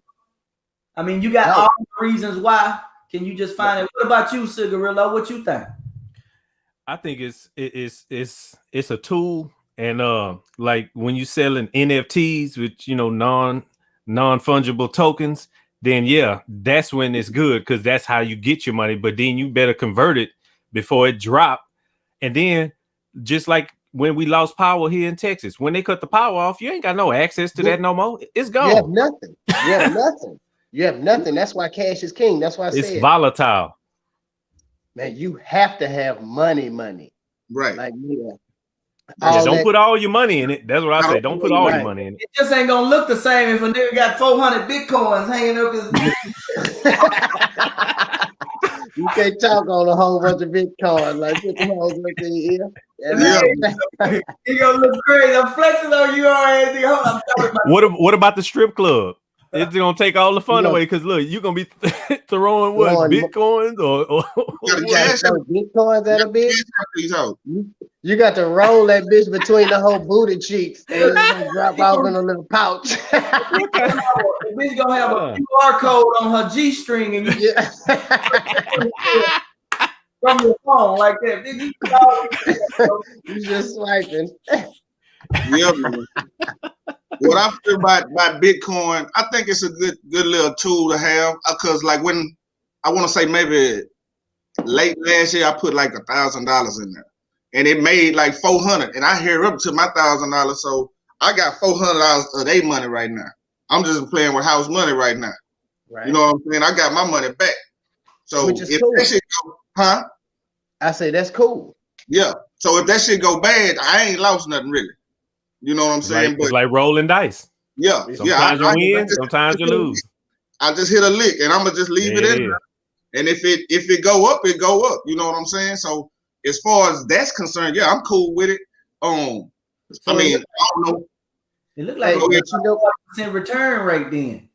I mean, you got all the reasons why. Can you just find it? What about you, Cigarillo? What you think? I think it's a tool, and like when you selling NFTs, which non-fungible tokens, then yeah, that's when it's good because that's how you get your money. But then you better convert it before it drop. And then just like when we lost power here in Texas, when they cut the power off, you ain't got no access to that no more. It's gone. You have nothing. You have nothing. That's why cash is king. That's why I said it's volatile. Man, you have to have money. Right. Like don't put all your money in it. That's what I say. Don't put all your money in it. It just ain't gonna look the same if a nigga got 400 Bitcoins hanging up his. You can't talk on a whole bunch of Bitcoins. Like put the hoes up in your ear. You gonna look crazy. I'm flexing on you already. What about the strip club? It's gonna take all the fun away because look, you're gonna be throwing what Bitcoins or Bitcoins at a bitch. You got to roll that bitch between the whole booty cheeks and it's gonna drop off in a little pouch. The bitch gonna have a QR code on her G-string and you from your phone like that. You just swiping. Yeah, man. What I feel about Bitcoin, I think it's a good little tool to have because like when I want to say maybe late last year I put like $1,000 in there and it made like $400 and I hear up to my $1,000, so I got $400 of their money right now. I'm just playing with house money right now. Right. You know what I'm saying? I got my money back. So which is if cool. that shit go, I say that's cool. Yeah. So if that shit go bad, I ain't lost nothing really. You know what I'm saying? It's like rolling dice. Yeah. Sometimes you win, sometimes you lose. I just hit a lick and I'm gonna just leave it in there. And if it go up, it go up. You know what I'm saying? So as far as that's concerned, yeah, I'm cool with it. I mean, I don't know. It looked like it got a 40% return rate then.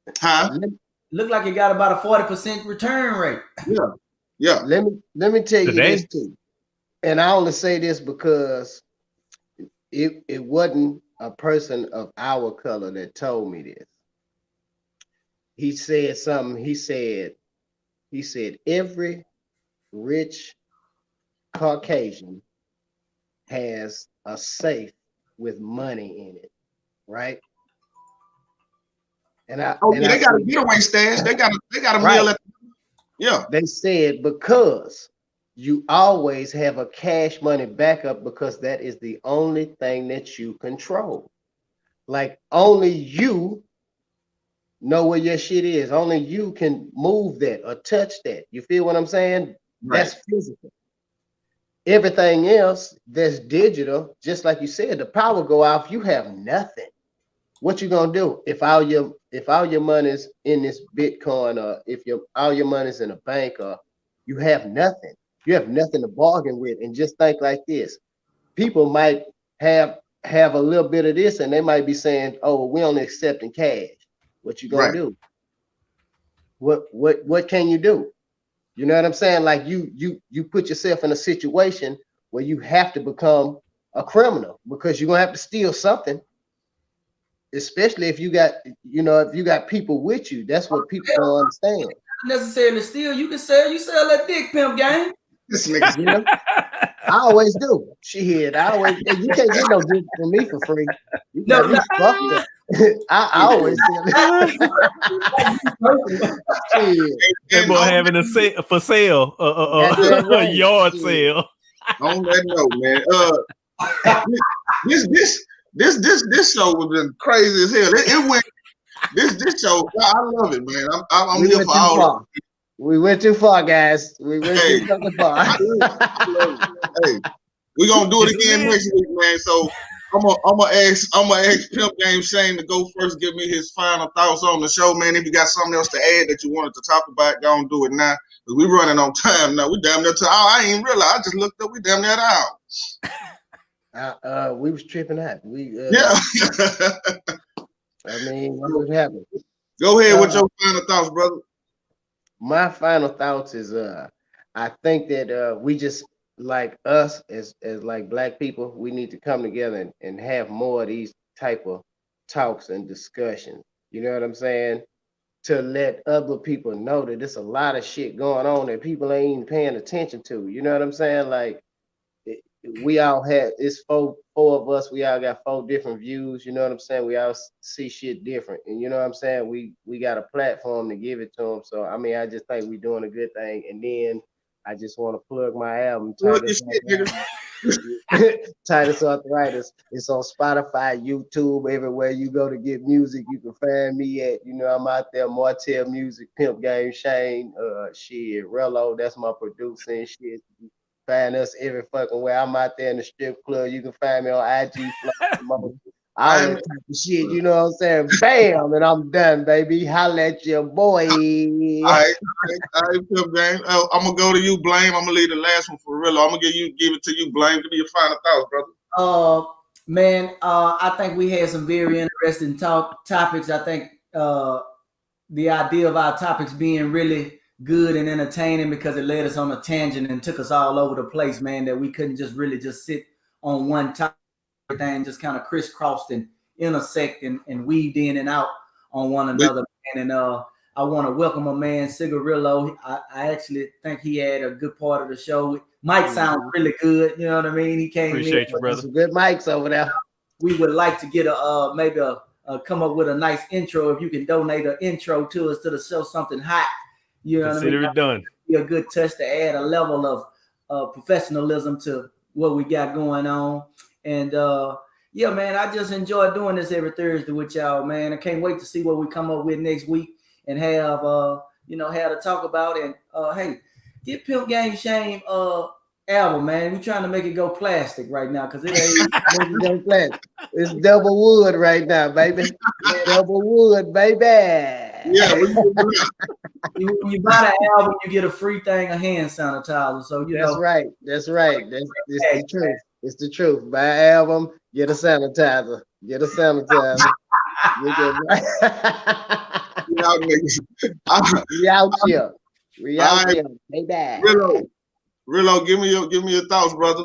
It looked like it got about a 40% return rate. Yeah. Yeah. Let me tell you this too. And I only say this because it wasn't a person of our color that told me this. He said something. He said every rich Caucasian has a safe with money in it, right? And they got a getaway stash. They got a meal at They said because you always have a cash money backup because that is the only thing that you control. Like only you know where your shit is. Only you can move that or touch that. You feel what I'm saying? Right. That's physical. Everything else that's digital, just like you said, the power go off, you have nothing. What you gonna do if all your money's in this Bitcoin or if all your money's in a bank or you have nothing. You have nothing to bargain with. And just think like this. People might have a little bit of this and they might be saying, oh, we only accepting cash. What you gonna do? What can you do? You know what I'm saying? Like you put yourself in a situation where you have to become a criminal because you're gonna have to steal something. Especially if you got, if you got people with you. That's what people don't understand. Not necessarily steal. You sell that dick pimp game. This nigga, I always do. Shit, I always. You can't get no dick from me for free. You got me fucked up. I always sell it. That boy having a for sale, a yard sale. On that note, man. This show was been crazy as hell. It went. This show, I love it, man. I'm here for all. We went too far, guys. We went too fucking far. Hey, we're gonna do it again next week, man. So I'm gonna ask Pimp Game Shane to go first, give me his final thoughts on the show, man. If you got something else to add that you wanted to talk about, go and do it now. Because we're running on time now. We damn near to I ain't even realize. I just looked up, we damn near an hour. We was tripping out. Yeah. I mean, what happened? Go ahead with your final thoughts, brother. My final thoughts is I think that we just, like us as like Black people, we need to come together and have more of these type of talks and discussions. You know what I'm saying? To let other people know that there's a lot of shit going on that people ain't even paying attention to. You know what I'm saying? Like, we all had, it's four of us, we all got 4 different views. You know what I'm saying? We all see shit different, and you know what I'm saying? We got a platform to give it to them. So I mean, I just think we're doing a good thing. And then I just want to plug my album, Titus Arthritis. It's on Spotify, YouTube, everywhere you go to get music, you can find me at. You know, I'm out there, Martell Music, Pimp Game Shane, shit, Rello, that's my producer and shit. Find us every fucking way. I'm out there in the strip club. You can find me on IG, all that type of shit. You know what I'm saying? Bam, and I'm done, baby. Holla at your boy. All right, Pimp Game. I'm gonna go to you, Blame. I'm gonna leave the last one for real. I'm gonna give it to you, Blame. Give me your final thoughts, brother. Man, I think we had some very interesting topics. I think the idea of our topics being really good and entertaining because it led us on a tangent and took us all over the place, man, that we couldn't just really just sit on one topic. Everything just kind of crisscrossed and intersect and weaved in and out on one another, man. And I want to welcome a man, Cigarillo. I actually think he had a good part of the show. Mike sounds really good, you know what I mean? He came Appreciate you, brother. Some good mics over there. We would like to get maybe come up with a nice intro. If you can donate an intro to us to the show, something hot. You know Consider what I mean? it done. Be a good touch to add a level of professionalism to what we got going on. And yeah, man, I just enjoy doing this every Thursday with y'all, man. I can't wait to see what we come up with next week and have have to talk about. And hey, get Pimp Game Shame album, man. We trying to make it go plastic right now because it ain't go plastic. It's double wood right now, baby. Double wood, baby. Yeah. When you buy the album, you get a free thing of hand sanitizer. So That's right. That's the truth. It's the truth. Buy an album, get a sanitizer. We out here. Baby. Rillo, give me your thoughts, brother.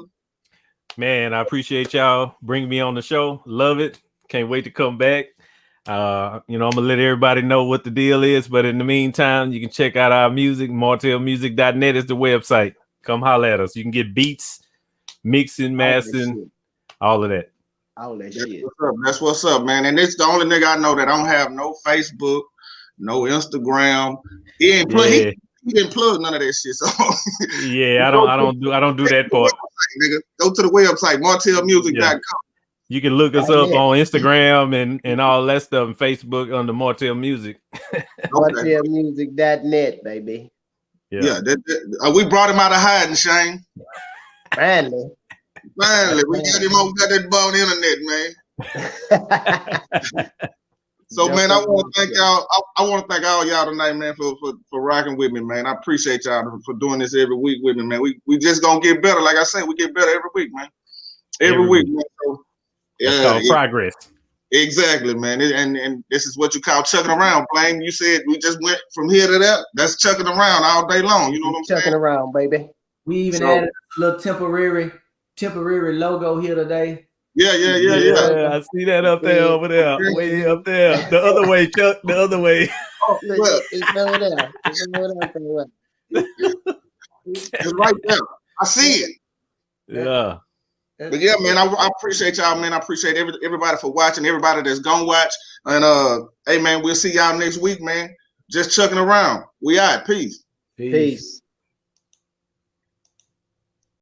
Man, I appreciate y'all bringing me on the show. Love it. Can't wait to come back. I'm gonna let everybody know what the deal is, but in the meantime, you can check out our music. MartellMusic.net is the website. Come holler at us. You can get beats, mixing, mastering, all of that. All that shit. That's what's up, man. And it's the only nigga I know that don't have no Facebook, no Instagram. He didn't plug none of that shit. So yeah, I don't do that part. Nigga, go to the website, MartellMusic.com. Yeah. You can look us up on Instagram and all that stuff, and Facebook under Martell Music. MartellMusic.net, baby. Yeah. We brought him out of hiding, Shane. Finally, we got him on that ball on the internet, man. So man, I want to thank y'all. I want to thank all y'all tonight, man, for rocking with me, man. I appreciate y'all for doing this every week with me, man. We just gonna get better. Like I said, we get better every week, man. Every week, man. So, it's called progress. Exactly, man. And this is what you call chucking around, Blaine. You said we just went from here to there. That's chucking around all day long. You know what I'm saying? Chucking around, baby. We even added a little temporary logo here today. Yeah. I see that up there, over there, way up there. The other way, Chuck. The other way. Oh, look, it's over there. It's over there. It's right there. I see it. Yeah. But yeah, man, I appreciate y'all, man. I appreciate everybody for watching, everybody that's gonna watch. And hey, man, we'll see y'all next week, man. Just chucking around. We out. Peace. Peace.